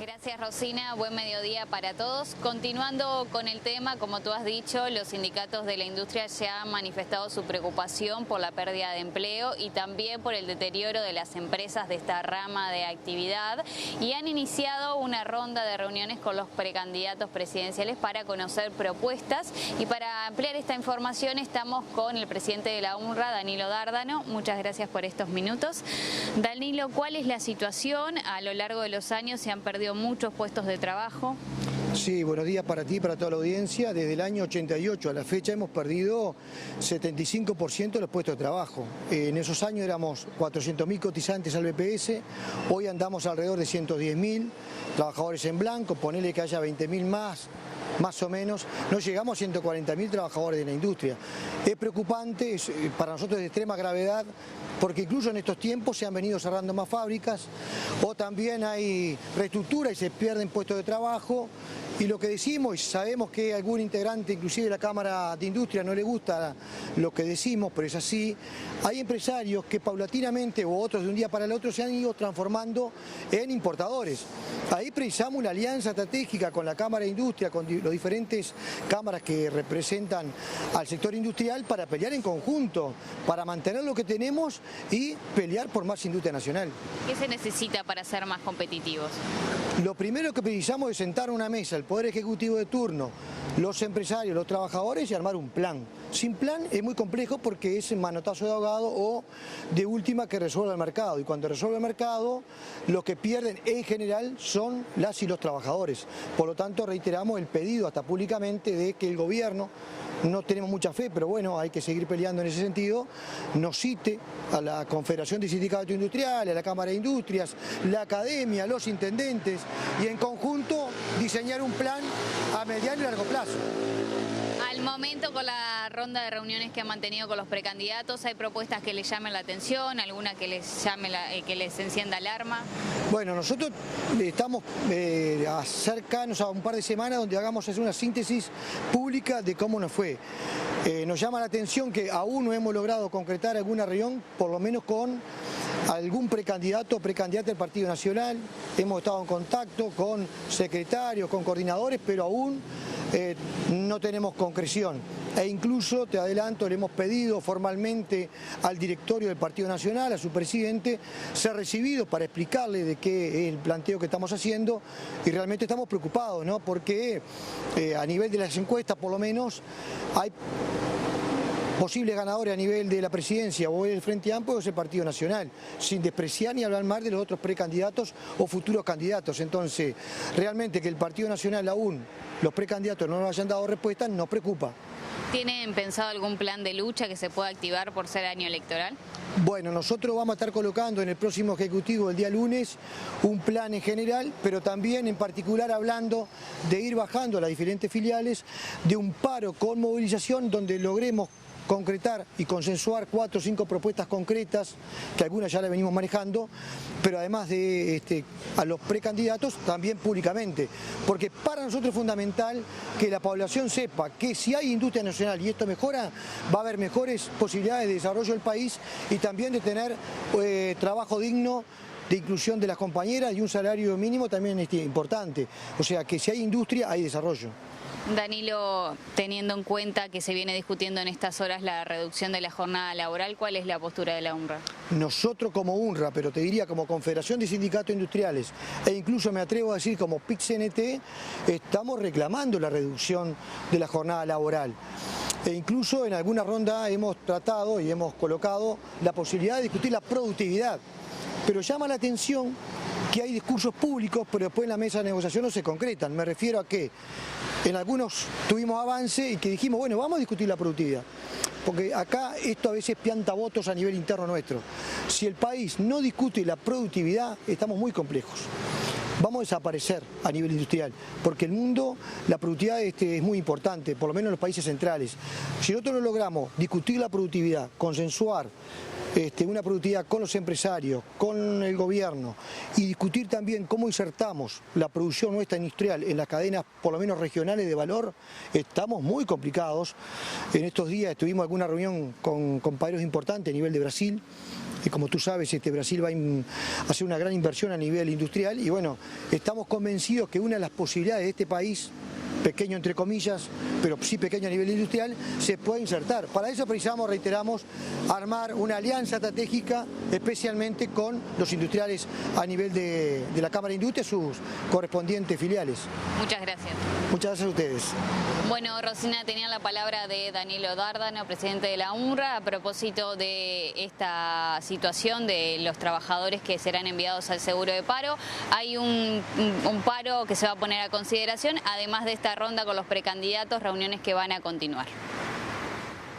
L: Gracias, Rosina. Buen mediodía para todos. Continuando con el tema, como tú has dicho, los sindicatos de la industria ya han manifestado su preocupación por la pérdida de empleo y también por el deterioro de las empresas de esta rama de actividad y han iniciado una ronda de reuniones con los precandidatos presidenciales para conocer propuestas. Y para ampliar esta información estamos con el presidente de la UNRWA, Danilo Dárdano. Muchas gracias por estos minutos. Danilo, ¿cuál es la situación? A lo largo de los años se han perdido muchos puestos de trabajo.
V: Sí, buenos días para ti y para toda la audiencia. Desde el año 88 a la fecha hemos perdido 75% de los puestos de trabajo. En esos años éramos 400.000 cotizantes al BPS, hoy andamos alrededor de 110.000 trabajadores en blanco, ponele que haya 20.000 más más o menos, no llegamos a 140.000 trabajadores de la industria. Es preocupante, para nosotros es de extrema gravedad, porque incluso en estos tiempos se han venido cerrando más fábricas, o también hay reestructura y se pierden puestos de trabajo. Y lo que decimos, y sabemos que a algún integrante, inclusive de la Cámara de Industria, no le gusta lo que decimos, pero es así, hay empresarios que paulatinamente, o otros de un día para el otro, se han ido transformando en importadores. Ahí precisamos una alianza estratégica con la Cámara de Industria, con las diferentes cámaras que representan al sector industrial, para pelear en conjunto, para mantener lo que tenemos y pelear por más industria nacional.
L: ¿Qué se necesita para ser más competitivos?
V: Lo primero que precisamos es sentar a una mesa, el Poder Ejecutivo de turno, los empresarios, los trabajadores, y armar un plan. Sin plan es muy complejo porque es manotazo de ahogado o de última que resuelva el mercado. Y cuando resuelve el mercado, los que pierden en general son las y los trabajadores. Por lo tanto, reiteramos el pedido hasta públicamente de que el gobierno, no tenemos mucha fe, pero bueno, hay que seguir peleando en ese sentido, nos cite a la Confederación de Sindicatos Industriales, a la Cámara de Industrias, la Academia, los intendentes, y en conjunto diseñar un plan a mediano y largo plazo.
L: Al momento, con la ronda de reuniones que han mantenido con los precandidatos, ¿hay propuestas que les llamen la atención, alguna que les llame que les encienda alarma?
V: Bueno, nosotros estamos cercanos a un par de semanas donde hagamos una síntesis pública de cómo nos fue. Nos llama la atención que aún no hemos logrado concretar alguna reunión, por lo menos con algún precandidato o precandidata del Partido Nacional. Hemos estado en contacto con secretarios, con coordinadores, pero aún no tenemos concreción. E incluso, te adelanto, le hemos pedido formalmente al directorio del Partido Nacional, a su presidente, ser recibido para explicarle de qué es el planteo que estamos haciendo, y realmente estamos preocupados, ¿no? Porque a nivel de las encuestas, por lo menos, hay posibles ganadores a nivel de la presidencia o el Frente Amplio o el Partido Nacional, sin despreciar ni hablar mal de los otros precandidatos o futuros candidatos. Entonces, realmente que el Partido Nacional aún, los precandidatos no nos hayan dado respuesta, nos preocupa.
L: ¿Tienen pensado algún plan de lucha que se pueda activar por ser año electoral?
V: Bueno, nosotros vamos a estar colocando en el próximo Ejecutivo, el día lunes, un plan en general, pero también en particular hablando de ir bajando a las diferentes filiales, de un paro con movilización donde logremos concretar y consensuar 4 o 5 propuestas concretas, que algunas ya las venimos manejando, pero además de a los precandidatos, también públicamente. Porque para nosotros es fundamental que la población sepa que si hay industria nacional y esto mejora, va a haber mejores posibilidades de desarrollo del país y también de tener trabajo digno, de inclusión de las compañeras, y un salario mínimo también importante. O sea que si hay industria, hay desarrollo.
L: Danilo, teniendo en cuenta que se viene discutiendo en estas horas la reducción de la jornada laboral, ¿cuál es la postura de la UNRWA?
V: Nosotros como UNRWA, pero te diría como Confederación de Sindicatos Industriales, e incluso me atrevo a decir como PIC-CNT, estamos reclamando la reducción de la jornada laboral. E incluso en alguna ronda hemos tratado y hemos colocado la posibilidad de discutir la productividad. Pero llama la atención que hay discursos públicos, pero después en la mesa de negociación no se concretan. Me refiero a que en algunos tuvimos avance y que dijimos, bueno, vamos a discutir la productividad. Porque acá esto a veces pianta votos a nivel interno nuestro. Si el país no discute la productividad, estamos muy complejos. Vamos a desaparecer a nivel industrial, porque el mundo, la productividad es muy importante, por lo menos en los países centrales. Si nosotros no logramos discutir la productividad, consensuar una productividad con los empresarios, con el gobierno, y discutir también cómo insertamos la producción nuestra industrial en las cadenas, por lo menos regionales de valor, estamos muy complicados. En estos días tuvimos alguna reunión con compañeros importantes a nivel de Brasil, y como tú sabes, Brasil va a hacer una gran inversión a nivel industrial, y bueno, estamos convencidos que una de las posibilidades de este país, pequeño entre comillas, pero sí pequeño a nivel industrial, se puede insertar. Para eso precisamos, reiteramos, armar una alianza estratégica, especialmente con los industriales a nivel de la Cámara de Industria, sus correspondientes filiales.
L: Muchas gracias.
V: Muchas gracias a ustedes.
L: Bueno, Rosina, tenía la palabra de Danilo Dárdano, presidente de la UNRWA, a propósito de esta situación de los trabajadores que serán enviados al seguro de paro. Hay un paro que se va a poner a consideración, además de esta ronda con los precandidatos, reuniones que van a continuar.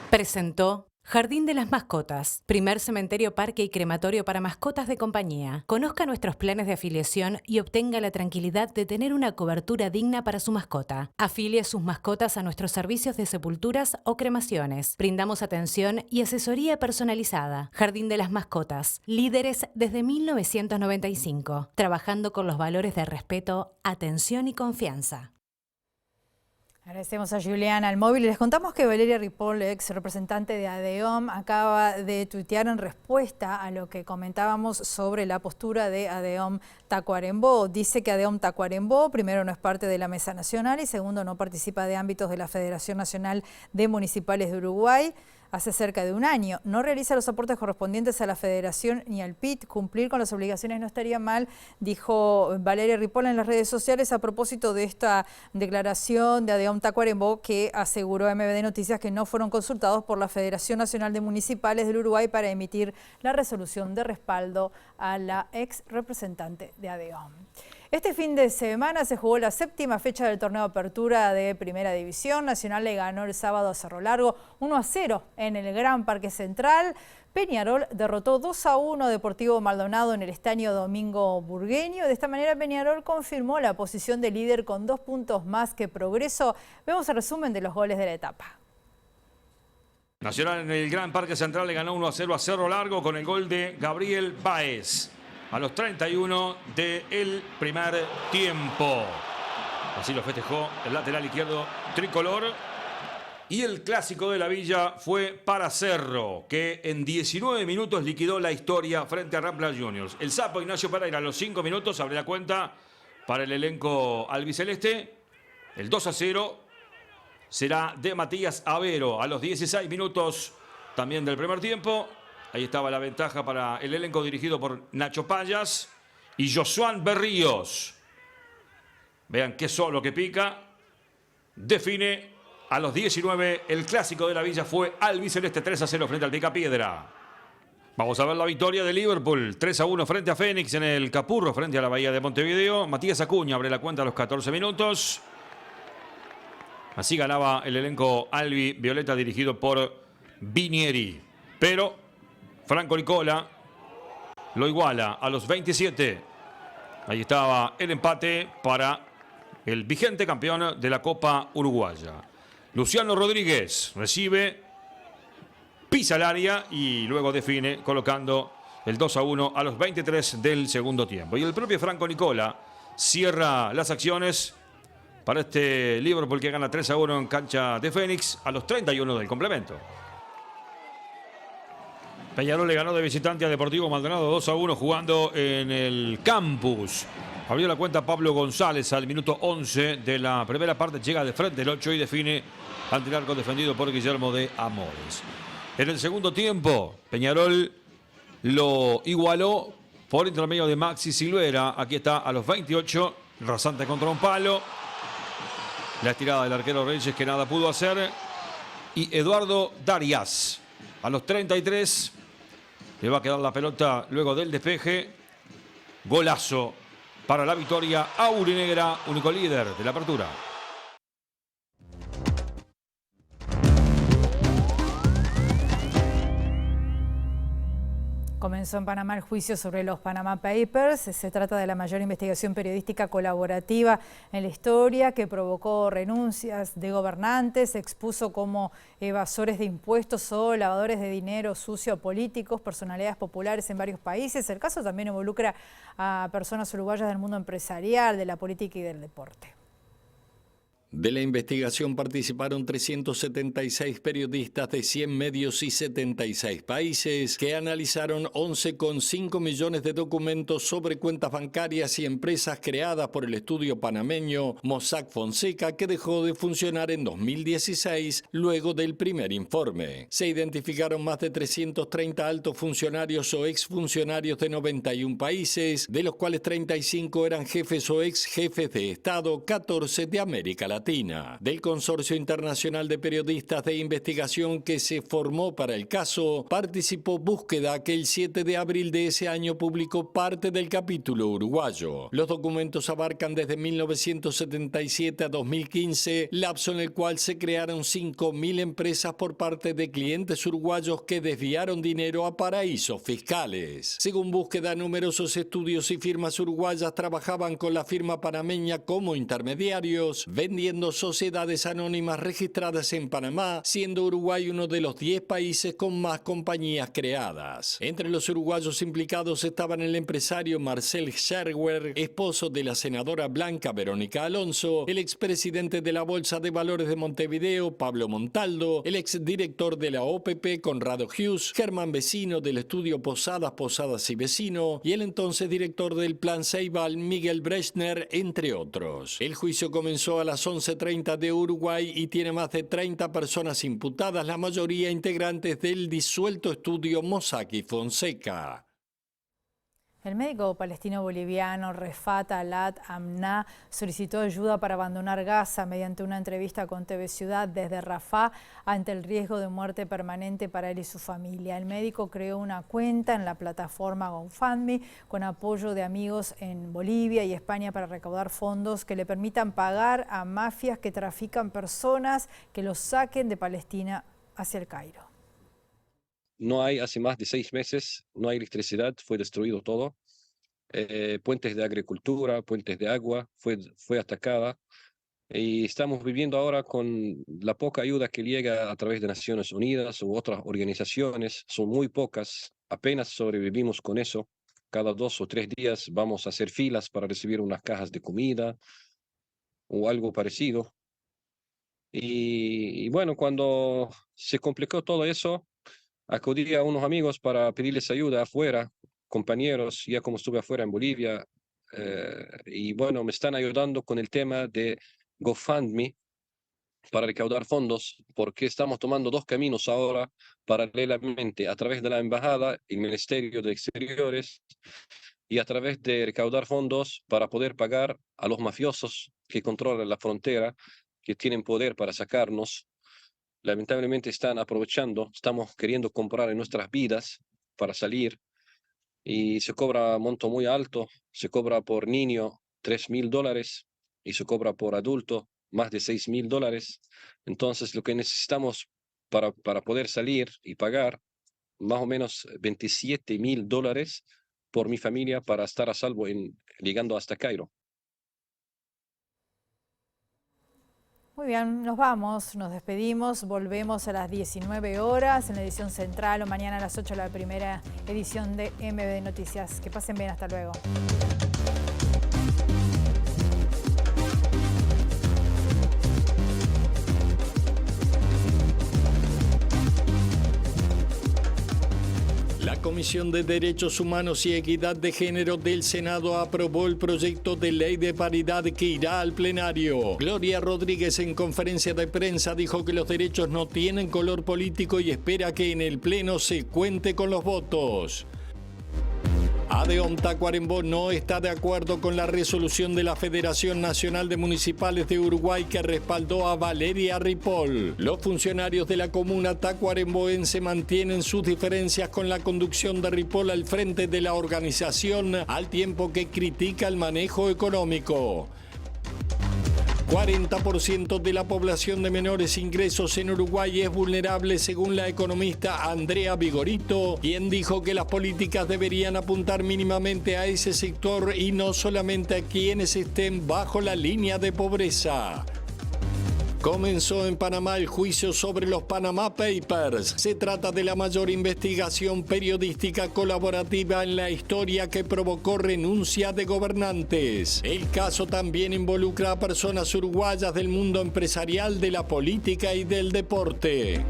P: Presentó Jardín de las Mascotas, primer cementerio, parque y crematorio para mascotas de compañía. Conozca nuestros planes de afiliación y obtenga la tranquilidad de tener una cobertura digna para su mascota. Afilie sus mascotas a nuestros servicios de sepulturas o cremaciones. Brindamos atención y asesoría personalizada. Jardín de las Mascotas, líderes desde 1995, trabajando con los valores de respeto, atención y confianza.
A: Agradecemos a Juliana al móvil y les contamos que Valeria Ripoll, ex representante de ADEOM, acaba de tuitear en respuesta a lo que comentábamos sobre la postura de ADEOM Tacuarembó. Dice que ADEOM Tacuarembó, primero, no es parte de la Mesa Nacional y segundo, no participa de ámbitos de la Federación Nacional de Municipales de Uruguay. Hace cerca de un año. No realiza los aportes correspondientes a la Federación ni al PIT. Cumplir con las obligaciones no estaría mal, dijo Valeria Ripoll en las redes sociales a propósito de esta declaración de ADEOM Tacuarembó, que aseguró a MBD Noticias que no fueron consultados por la Federación Nacional de Municipales del Uruguay para emitir la resolución de respaldo a la ex representante de ADEOM. Este fin de semana se jugó la séptima fecha del torneo de apertura de Primera División. Nacional le ganó el sábado a Cerro Largo 1-0 en el Gran Parque Central. Peñarol derrotó 2-1 a Deportivo Maldonado en el Estadio Domingo Burgueño. De esta manera Peñarol confirmó la posición de líder con 2 puntos más que Progreso. Vemos el resumen de los goles de la etapa.
C: Nacional en el Gran Parque Central le ganó 1-0 a Cerro Largo con el gol de Gabriel Báez a los 31 del primer tiempo. Así lo festejó el lateral izquierdo tricolor. Y el clásico de la Villa fue para Cerro, que en 19 minutos liquidó la historia frente a Rampla Juniors. El Sapo Ignacio Pereira a los 5 minutos abre la cuenta para el elenco albiceleste. El 2-0 será de Matías Avero a los 16 minutos también del primer tiempo. Ahí estaba la ventaja para el elenco dirigido por Nacho Payas y Josuán Berríos. Vean qué solo que pica. Define a los 19 el clásico de la Villa. Fue albiceleste 3-0 frente al Picapiedra. Vamos a ver la victoria de Liverpool. 3-1 frente a Fénix en el Capurro frente a la Bahía de Montevideo. Matías Acuña abre la cuenta a los 14 minutos. Así ganaba el elenco albi violeta dirigido por Vinieri. Pero Franco Nicola lo iguala a los 27. Ahí estaba el empate para el vigente campeón de la Copa Uruguaya. Luciano Rodríguez recibe, pisa el área y luego define colocando el 2-1 a los 23 del segundo tiempo. Y el propio Franco Nicola cierra las acciones para este Liverpool que gana 3-1 en cancha de Fénix a los 31 del complemento. Peñarol le ganó de visitante a Deportivo Maldonado 2-1 jugando en el campus. Abrió la cuenta Pablo González al minuto 11 de la primera parte. Llega de frente el 8 y define ante el arco defendido por Guillermo de Amores. En el segundo tiempo, Peñarol lo igualó por intermedio de Maxi Silvera. Aquí está a los 28, rasante contra un palo. La estirada del arquero Reyes que nada pudo hacer. Y Eduardo Darias a los 33. Le va a quedar la pelota luego del despeje. Golazo para la victoria aurinegra, único líder de la apertura.
A: Comenzó en Panamá el juicio sobre los Panama Papers. Se trata de la mayor investigación periodística colaborativa en la historia que provocó renuncias de gobernantes, expuso como evasores de impuestos o lavadores de dinero sucio a políticos, personalidades populares en varios países. El caso también involucra a personas uruguayas del mundo empresarial, de la política y del deporte.
H: De la investigación participaron 376 periodistas de 100 medios y 76 países que analizaron 11,5 millones de documentos sobre cuentas bancarias y empresas creadas por el estudio panameño Mossack Fonseca, que dejó de funcionar en 2016 luego del primer informe. Se identificaron más de 330 altos funcionarios o exfuncionarios de 91 países, de los cuales 35 eran jefes o ex jefes de Estado, 14 de América Latina. Latina. Del Consorcio Internacional de Periodistas de Investigación que se formó para el caso, participó Búsqueda, que el 7 de abril de ese año publicó parte del capítulo uruguayo. Los documentos abarcan desde 1977 a 2015, lapso en el cual se crearon 5.000 empresas por parte de clientes uruguayos que desviaron dinero a paraísos fiscales. Según Búsqueda, numerosos estudios y firmas uruguayas trabajaban con la firma panameña como intermediarios, vendiendo sociedades anónimas registradas en Panamá, siendo Uruguay uno de los 10 países con más compañías creadas. Entre los uruguayos implicados estaban el empresario Marcel Scherwer, esposo de la senadora Blanca Verónica Alonso, el expresidente de la Bolsa de Valores de Montevideo, Pablo Montaldo, el exdirector de la OPP, Conrado Hughes, Germán Vecino del estudio Posadas, Posadas y Vecino, y el entonces director del Plan Ceibal, Miguel Brechner, entre otros. El juicio comenzó a las 11:30 de Uruguay y tiene más de 30 personas imputadas, la mayoría integrantes del disuelto estudio Mossack y Fonseca.
A: El médico palestino-boliviano Refat Alat-Amna solicitó ayuda para abandonar Gaza mediante una entrevista con TV Ciudad desde Rafah ante el riesgo de muerte permanente para él y su familia. El médico creó una cuenta en la plataforma GoFundMe con apoyo de amigos en Bolivia y España para recaudar fondos que le permitan pagar a mafias que trafican personas que los saquen de Palestina hacia el Cairo.
E: No hay, hace más de 6 meses, no hay electricidad, fue destruido todo. Puentes de agricultura, puentes de agua, fue atacada. Y estamos viviendo ahora con la poca ayuda que llega a través de Naciones Unidas u otras organizaciones. Son muy pocas, apenas sobrevivimos con eso. Cada 2 o 3 días vamos a hacer filas para recibir unas cajas de comida o algo parecido. Y bueno, cuando se complicó todo eso, acudí a unos amigos para pedirles ayuda afuera, compañeros, ya como estuve afuera en Bolivia, y bueno, me están ayudando con el tema de GoFundMe para recaudar fondos, porque estamos tomando 2 caminos ahora paralelamente, a través de la Embajada, el Ministerio de Exteriores, y a través de recaudar fondos para poder pagar a los mafiosos que controlan la frontera, que tienen poder para sacarnos. Lamentablemente están aprovechando, estamos queriendo comprar en nuestras vidas para salir y se cobra un monto muy alto, se cobra por niño $3.000 y se cobra por adulto más de $6.000. Entonces lo que necesitamos para poder salir y pagar más o menos $27.000 por mi familia para estar a salvo llegando hasta Cairo.
A: Muy bien, nos vamos, nos despedimos, volvemos a las 19 horas en la edición central o mañana a las 8 la primera edición de MBD Noticias. Que pasen bien, hasta luego.
H: La Comisión de Derechos Humanos y Equidad de Género del Senado aprobó el proyecto de ley de paridad que irá al plenario. Gloria Rodríguez en conferencia de prensa dijo que los derechos no tienen color político y espera que en el Pleno se cuente con los votos. ADEOM Tacuarembó no está de acuerdo con la resolución de la Federación Nacional de Municipales de Uruguay que respaldó a Valeria Ripoll. Los funcionarios de la comuna tacuaremboense mantienen sus diferencias con la conducción de Ripoll al frente de la organización, al tiempo que critica el manejo económico. 40% de la población de menores ingresos en Uruguay es vulnerable, según la economista Andrea Vigorito, quien dijo que las políticas deberían apuntar mínimamente a ese sector y no solamente a quienes estén bajo la línea de pobreza. Comenzó en Panamá el juicio sobre los Panama Papers. Se trata de la mayor investigación periodística colaborativa en la historia que provocó renuncia de gobernantes. El caso también involucra a personas uruguayas del mundo empresarial, de la política y del deporte.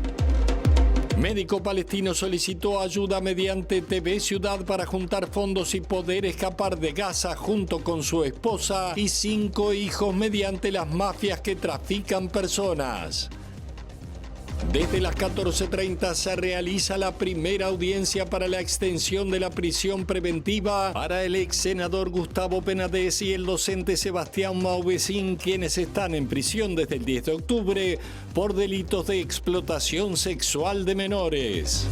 H: Médico palestino solicitó ayuda mediante TV Ciudad para juntar fondos y poder escapar de Gaza junto con su esposa y 5 hijos mediante las mafias que trafican personas. Desde las 14:30 se realiza la primera audiencia para la extensión de la prisión preventiva para el ex senador Gustavo Penades y el docente Sebastián Mauvecín, quienes están en prisión desde el 10 de octubre por delitos de explotación sexual de menores.